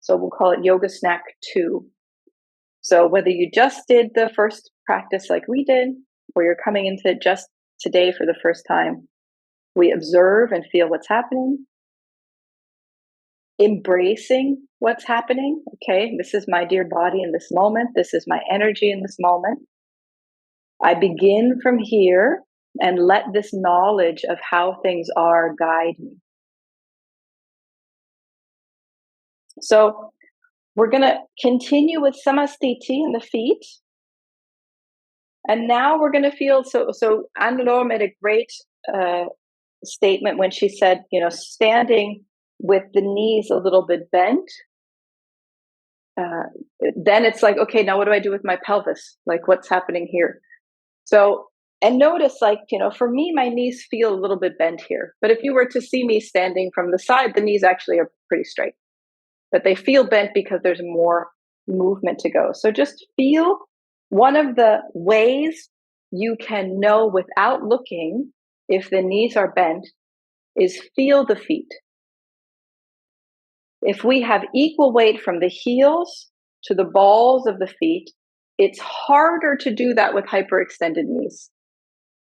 So we'll call it Yoga Snack 2. So whether you just did the first practice like we did, or you're coming into it just today for the first time, we observe and feel what's happening, embracing what's happening. Okay, this is my dear body in this moment. This is my energy in this moment. I begin from here and let this knowledge of how things are guide me. So we're going to continue with Samasthiti in the feet. And now we're going to feel, so Anne-Laure made a great statement when she said, standing with the knees a little bit bent, then it's like, okay, now what do I do with my pelvis? Like, what's happening here? So, and notice, like, for me, my knees feel a little bit bent here. But if you were to see me standing from the side, the knees actually are pretty straight. But they feel bent because there's more movement to go. So just feel. One of the ways you can know without looking if the knees are bent is feel the feet. If we have equal weight from the heels to the balls of the feet, it's harder to do that with hyperextended knees.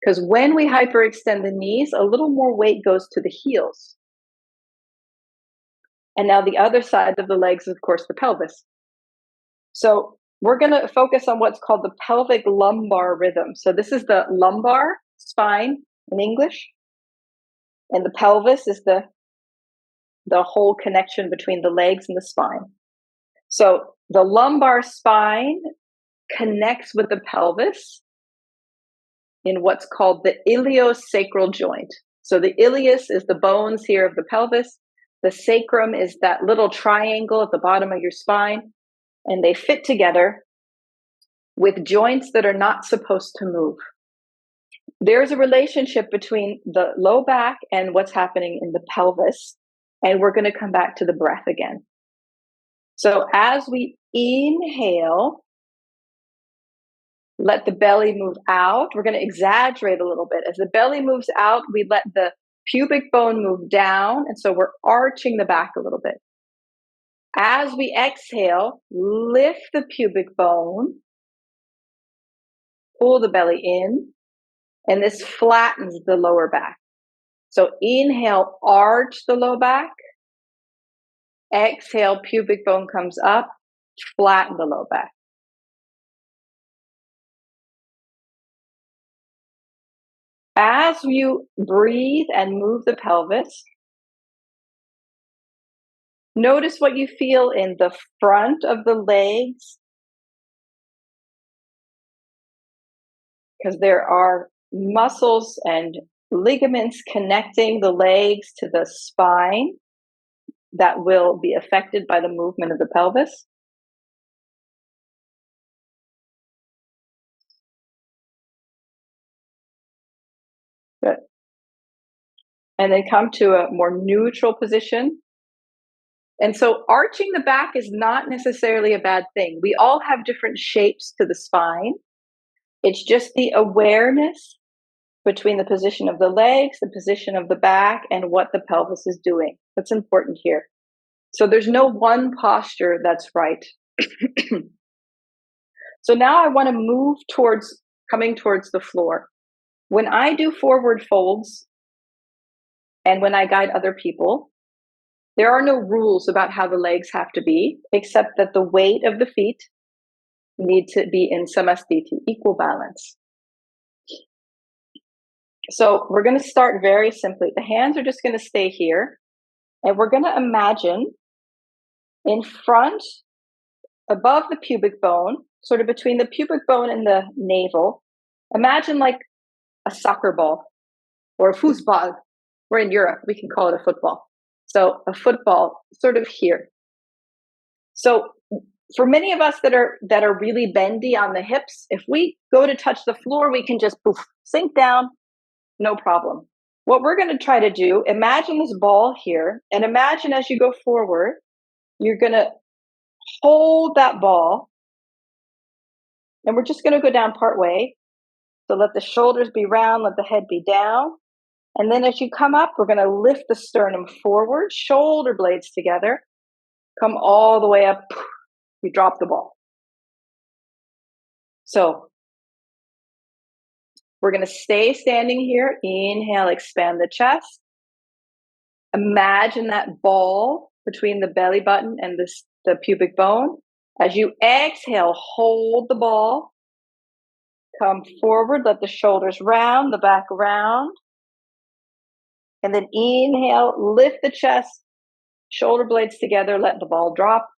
Because when we hyperextend the knees, a little more weight goes to the heels. And now the other side of the legs, of course, the pelvis. So we're going to focus on what's called the pelvic lumbar rhythm. So this is the lumbar spine in English. And the pelvis is the whole connection between the legs and the spine. So the lumbar spine connects with the pelvis in what's called the iliosacral joint. So the ilius is the bones here of the pelvis. The sacrum is that little triangle at the bottom of your spine. And they fit together with joints that are not supposed to move. There's a relationship between the low back and what's happening in the pelvis. And we're going to come back to the breath again. So as we inhale, let the belly move out. We're going to exaggerate a little bit. As the belly moves out, we let the pubic bone move down. And so we're arching the back a little bit. As we exhale, lift the pubic bone, pull the belly in, and this flattens the lower back. So inhale, arch the low back. Exhale, pubic bone comes up, flatten the low back. As you breathe and move the pelvis, notice what you feel in the front of the legs, because there are muscles and ligaments connecting the legs to the spine that will be affected by the movement of the pelvis. Good. And then come to a more neutral position. And so arching the back is not necessarily a bad thing. We all have different shapes to the spine. It's just the awareness between the position of the legs, the position of the back, and what the pelvis is doing. That's important here. So there's no one posture that's right. So now I want to move towards coming towards the floor. When I do forward folds and when I guide other people, there are no rules about how the legs have to be, except that the weight of the feet need to be in Samasthiti, equal balance. So we're going to start very simply. The hands are just going to stay here. And we're going to imagine in front, above the pubic bone, sort of between the pubic bone and the navel, imagine like a soccer ball or a foosball. We're in Europe. We can call it a football. So a football sort of here. So for many of us that are really bendy on the hips, if we go to touch the floor, we can just poof, sink down, no problem. What we're going to try to do, imagine this ball here, and imagine as you go forward, you're going to hold that ball, and we're just going to go down part way. So let the shoulders be round, let the head be down. And then as you come up, we're going to lift the sternum forward, shoulder blades together, Come all the way up. You drop the ball. So we're going to stay standing here. Inhale, expand the chest. Imagine that ball between the belly button and the pubic bone. As you exhale, hold the ball. Come forward, let the shoulders round, the back round. And then inhale, lift the chest, shoulder blades together, let the ball drop.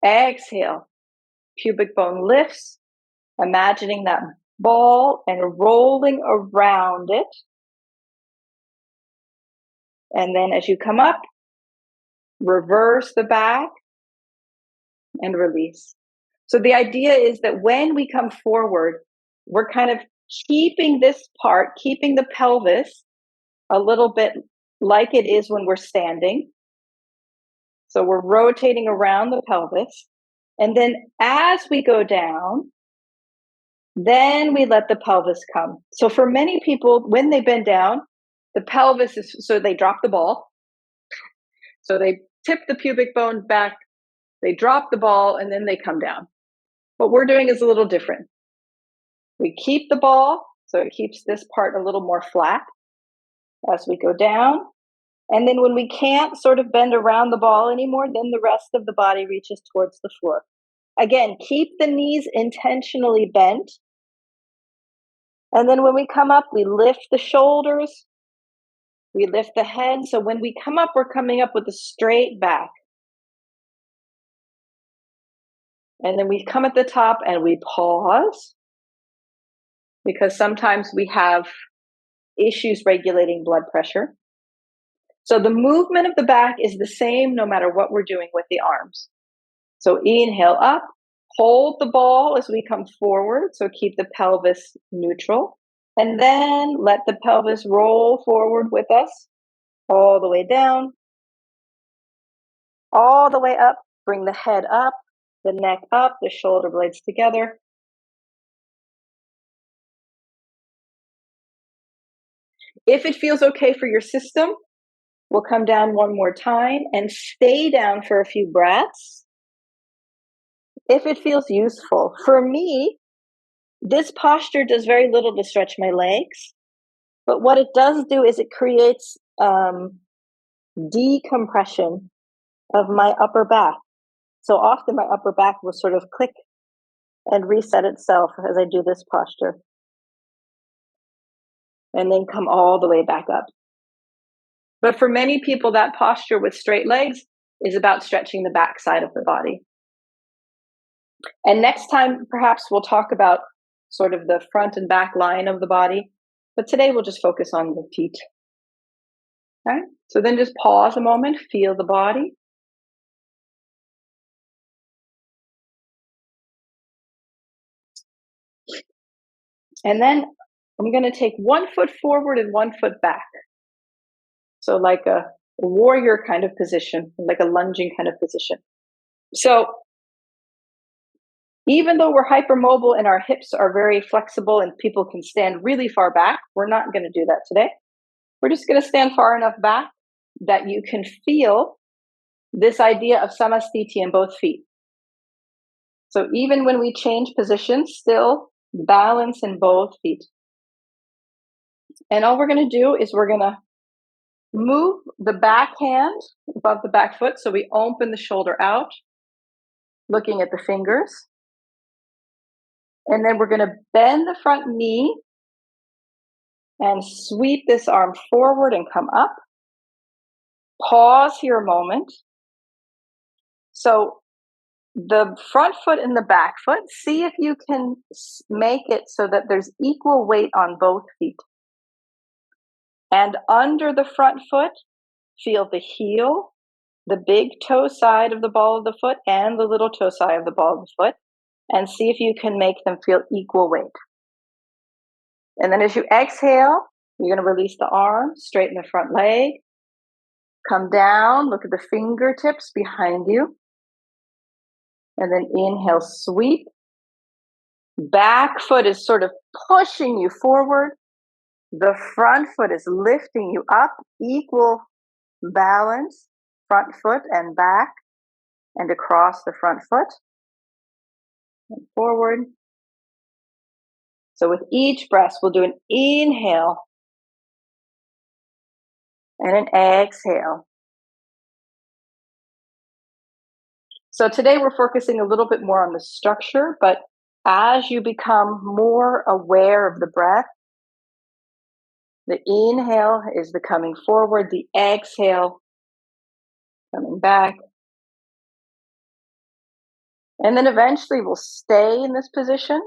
Exhale, pubic bone lifts, imagining that ball and rolling around it. And then as you come up, reverse the back and release. So the idea is that when we come forward, we're kind of keeping this part, keeping the pelvis a little bit like it is when we're standing. So we're rotating around the pelvis. And then as we go down, then we let the pelvis come. So for many people, when they bend down, the pelvis is, so they drop the ball. So they tip the pubic bone back, they drop the ball, and then they come down. What we're doing is a little different. We keep the ball, so it keeps this part a little more flat as we go down. And then when we can't sort of bend around the ball anymore, then the rest of the body reaches towards the floor. Again, keep the knees intentionally bent. And then when we come up, we lift the shoulders, we lift the head. So when we come up, we're coming up with a straight back. And then we come at the top and we pause, because sometimes we have issues regulating blood pressure. So the movement of the back is the same no matter what we're doing with the arms. So inhale up, hold the ball as we come forward. So keep the pelvis neutral. And then let the pelvis roll forward with us all the way down, all the way up. Bring the head up, the neck up, the shoulder blades together. If it feels okay for your system, we'll come down one more time and stay down for a few breaths. If it feels useful. For me, this posture does very little to stretch my legs, but what it does do is it creates decompression of my upper back. So often my upper back will sort of click and reset itself as I do this posture. And then come all the way back up. But for many people, that posture with straight legs is about stretching the back side of the body. And next time, perhaps we'll talk about sort of the front and back line of the body. But today we'll just focus on the feet. Okay? So then just pause a moment, feel the body. And then I'm going to take 1 foot forward and 1 foot back. So like a warrior kind of position, like a lunging kind of position. So even though we're hypermobile and our hips are very flexible and people can stand really far back, we're not going to do that today. We're just going to stand far enough back that you can feel this idea of samastiti in both feet. So even when we change positions, still balance in both feet. And all we're going to do is we're going to move the back hand above the back foot. So we open the shoulder out, looking at the fingers. And then we're going to bend the front knee and sweep this arm forward and come up. Pause here a moment. So the front foot and the back foot, see if you can make it so that there's equal weight on both feet. And under the front foot, feel the heel, the big toe side of the ball of the foot, and the little toe side of the ball of the foot, and see if you can make them feel equal weight. And then as you exhale, you're going to release the arm, straighten the front leg, come down, look at the fingertips behind you, and then inhale, sweep. Back foot is sort of pushing you forward. The front foot is lifting you up, equal balance front foot and back and across the front foot and forward. So with each breath, we'll do an inhale and an exhale. So today we're focusing a little bit more on the structure, but as you become more aware of the breath, the inhale is the coming forward, the exhale coming back. And then eventually we'll stay in this position.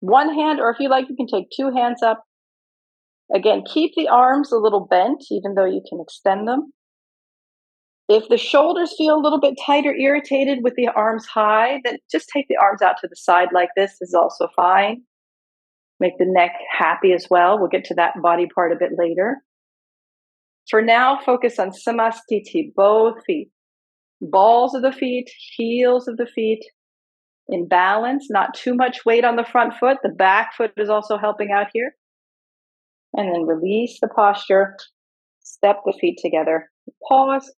One hand, or if you like, you can take two hands up. Again, keep the arms a little bent, even though you can extend them. If the shoulders feel a little bit tight or irritated with the arms high, then just take the arms out to the side like this is also fine. Make the neck happy as well. We'll get to that body part a bit later. For now, focus on samastiti, both feet. Balls of the feet, heels of the feet, in balance, not too much weight on the front foot. The back foot is also helping out here. And then release the posture, step the feet together, pause.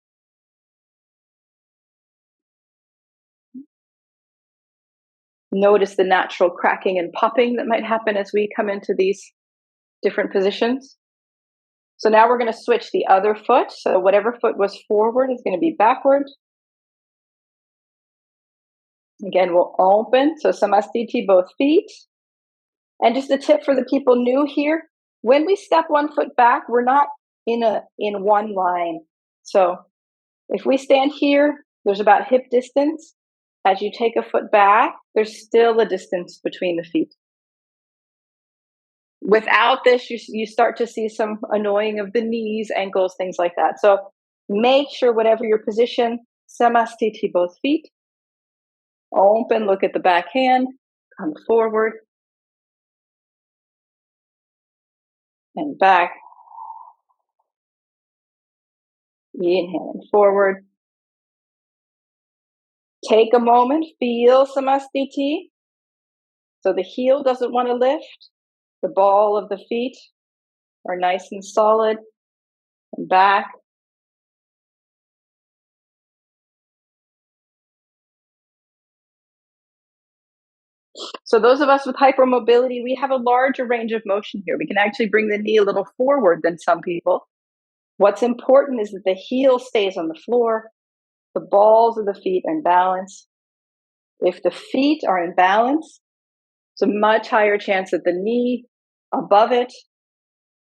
Notice the natural cracking and popping that might happen as we come into these different positions. So now we're going to switch the other foot. So whatever foot was forward is going to be backward. Again, we'll open. So samastiti, both feet. And just a tip for the people new here, when we step one foot back, we're not in one line. So if we stand here, there's about hip distance. As you take a foot back, there's still a distance between the feet. Without this, you start to see some annoying of the knees, ankles, things like that. So make sure whatever your position, samastiti, both feet. Open, look at the back hand, come forward and back. Inhale and forward. Take a moment, feel samastiti. So the heel doesn't want to lift. The ball of the feet are nice and solid. And back. So those of us with hypermobility, we have a larger range of motion here. We can actually bring the knee a little forward than some people. What's important is that the heel stays on the floor. The balls of the feet are in balance. If the feet are in balance, it's a much higher chance that the knee above it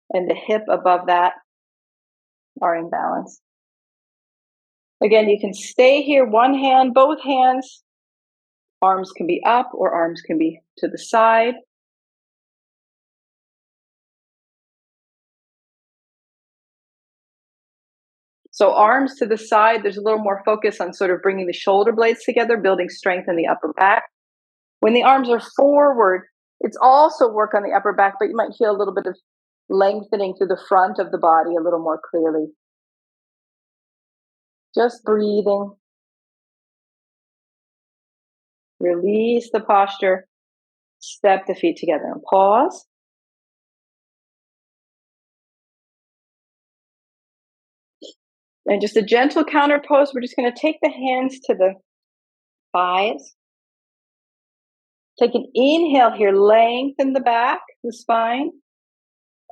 and the hip above that are in balance. Again, you can stay here, one hand, both hands. Arms can be up or arms can be to the side. So arms to the side, there's a little more focus on sort of bringing the shoulder blades together, building strength in the upper back. When the arms are forward, it's also work on the upper back, but you might feel a little bit of lengthening through the front of the body a little more clearly. Just breathing. Release the posture. Step the feet together and pause. And just a gentle counter pose. We're just going to take the hands to the thighs. Take an inhale here, lengthen the back, the spine.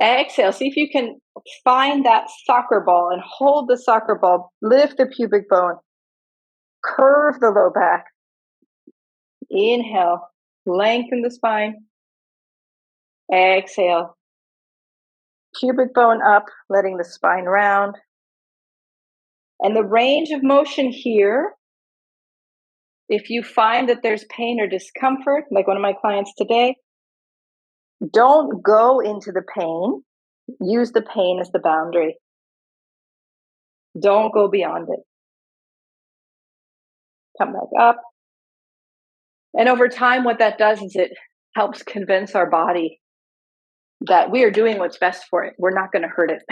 Exhale, see if you can find that soccer ball and hold the soccer ball. Lift the pubic bone. Curve the low back. Inhale, lengthen the spine. Exhale, pubic bone up, letting the spine round. And the range of motion here, if you find that there's pain or discomfort, like one of my clients today, don't go into the pain. Use the pain as the boundary. Don't go beyond it. Come back up. And over time, what that does is it helps convince our body that we are doing what's best for it. We're not going to hurt it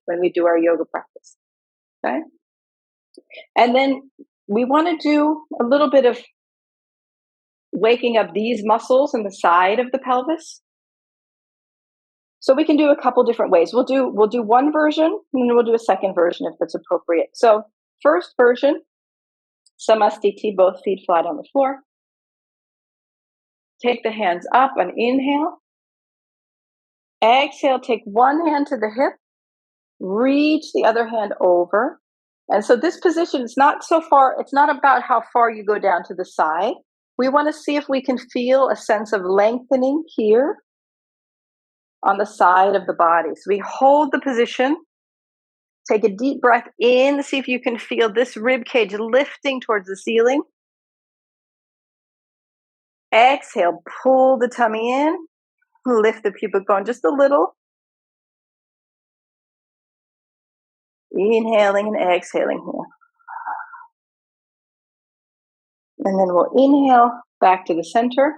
when we do our yoga practice. Okay? And then we want to do a little bit of waking up these muscles in the side of the pelvis. So we can do a couple different ways. We'll do one version, and then we'll do a second version if that's appropriate. So first version, samastiti, both feet flat on the floor. Take the hands up on inhale. Exhale, take one hand to the hip, reach the other hand over. And so this position is not so far, it's not about how far you go down to the side. We want to see if we can feel a sense of lengthening here on the side of the body. So we hold the position, take a deep breath in, see if you can feel this rib cage lifting towards the ceiling. Exhale, pull the tummy in, lift the pubic bone just a little. Inhaling and exhaling here. And then we'll inhale back to the center.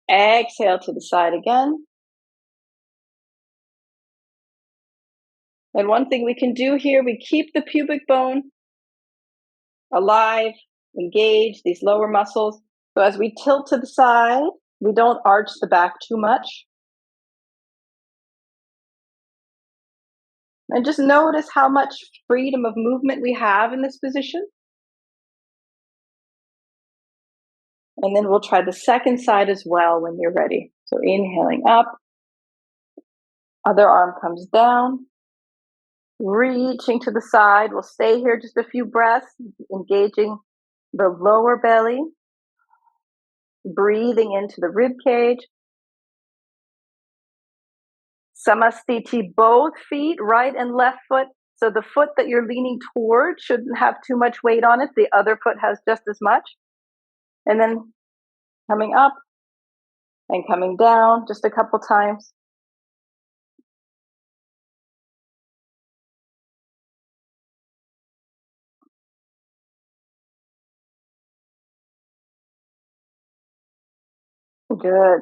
Exhale to the side again. And one thing we can do here, we keep the pubic bone alive, engage these lower muscles. So as we tilt to the side, we don't arch the back too much. And just notice how much freedom of movement we have in this position. And then we'll try the second side as well when you're ready. So inhaling up, other arm comes down, reaching to the side. We'll stay here just a few breaths, engaging the lower belly, breathing into the rib cage. Samastiti, both feet, right and left foot. So the foot that you're leaning toward shouldn't have too much weight on it. The other foot has just as much. And then coming up and coming down just a couple times. Good.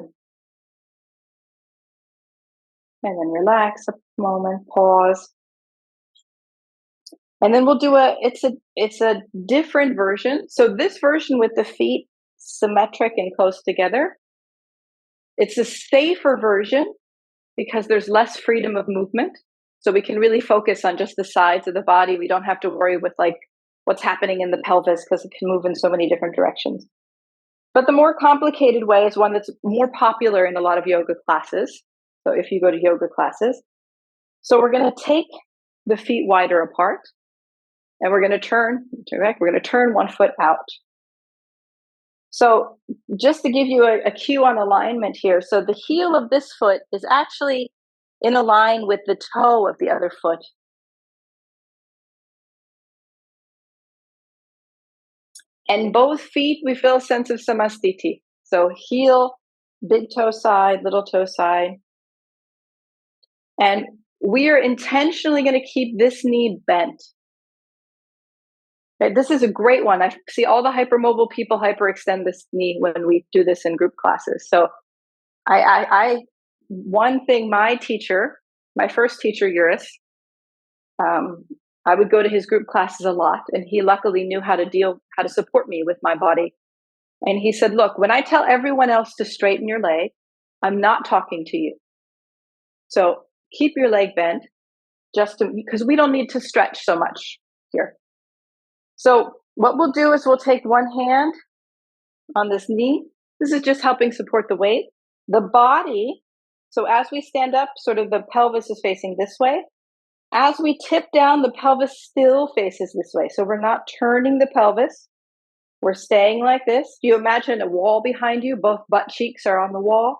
And then relax a moment, pause. And then we'll do it's a different version. So this version with the feet symmetric and close together, it's a safer version because there's less freedom of movement. So we can really focus on just the sides of the body. We don't have to worry with like what's happening in the pelvis because it can move in so many different directions. But the more complicated way is one that's more popular in a lot of yoga classes. So if you go to yoga classes, so we're going to take the feet wider apart and we're going to turn one foot out. So just to give you a cue on alignment here. So the heel of this foot is actually in a line with the toe of the other foot. And both feet, we feel a sense of samastiti. So heel, big toe side, little toe side. And we are intentionally going to keep this knee bent. Okay, this is a great one. I see all the hypermobile people hyperextend this knee when we do this in group classes. So one thing my first teacher, Uris, I would go to his group classes a lot, and he luckily knew how to support me with my body. And he said, look, when I tell everyone else to straighten your leg, I'm not talking to you. So keep your leg bent because we don't need to stretch so much here. So what we'll do is we'll take one hand on this knee. This is just helping support the weight. The body, so as we stand up, sort of the pelvis is facing this way. As we tip down, the pelvis still faces this way. So we're not turning the pelvis. We're staying like this. You imagine a wall behind you, both butt cheeks are on the wall.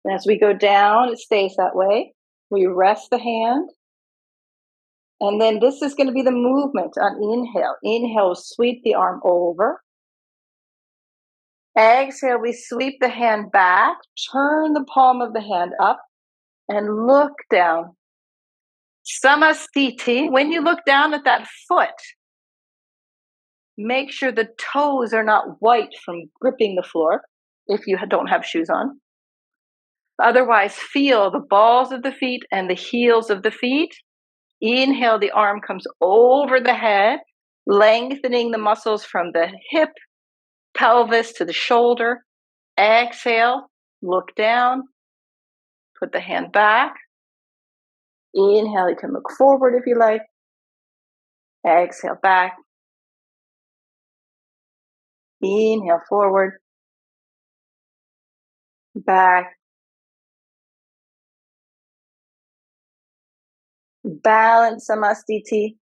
And as we go down, it stays that way. We rest the hand. And then this is going to be the movement on inhale. Inhale, sweep the arm over. Exhale, we sweep the hand back, turn the palm of the hand up, and look down. Samastiti, when you look down at that foot, make sure the toes are not white from gripping the floor if you don't have shoes on. Otherwise, feel the balls of the feet and the heels of the feet. Inhale, the arm comes over the head, lengthening the muscles from the hip, pelvis to the shoulder. Exhale, look down. Put the hand back. Inhale, you can look forward if you like. Exhale back. Inhale forward. Back. Balance Samastiti.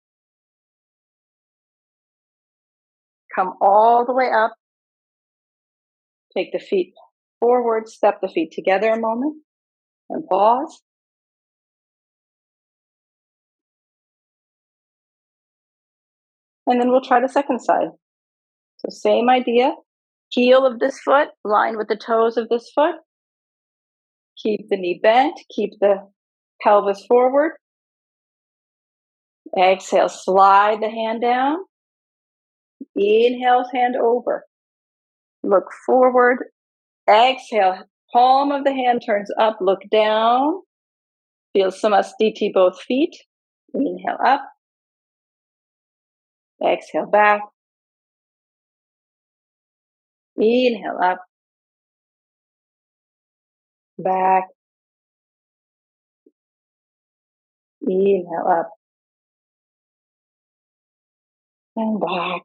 Come all the way up. Take the feet forward, step the feet together a moment, and pause. And then we'll try the second side. So same idea. Heel of this foot, line with the toes of this foot. Keep the knee bent, keep the pelvis forward. Exhale, slide the hand down. Inhale, hand over. Look forward. Exhale, palm of the hand turns up, look down. Feel Samastiti both feet. Inhale up. Exhale back. Inhale up. Back. Inhale up. And back.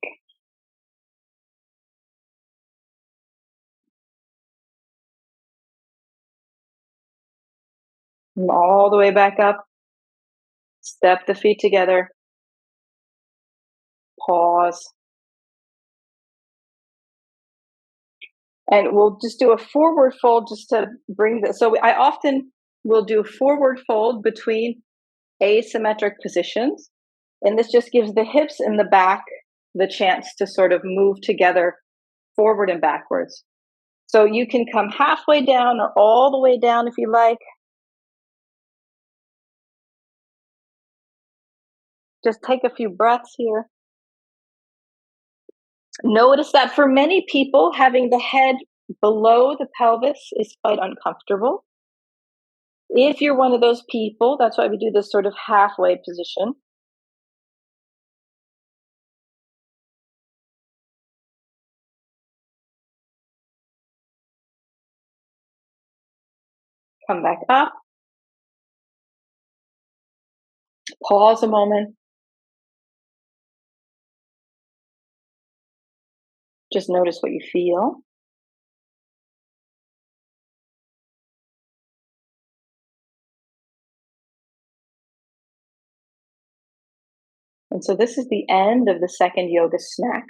And all the way back up. Step the feet together. Pause. And we'll just do a forward fold just to bring this. So I often will do forward fold between asymmetric positions. And this just gives the hips and the back the chance to sort of move together forward and backwards. So you can come halfway down or all the way down if you like. Just take a few breaths here. Notice that for many people, having the head below the pelvis is quite uncomfortable. If you're one of those people, that's why we do this sort of halfway position. Come back up. Pause a moment. Just notice what you feel. And so this is the end of the second yoga snack.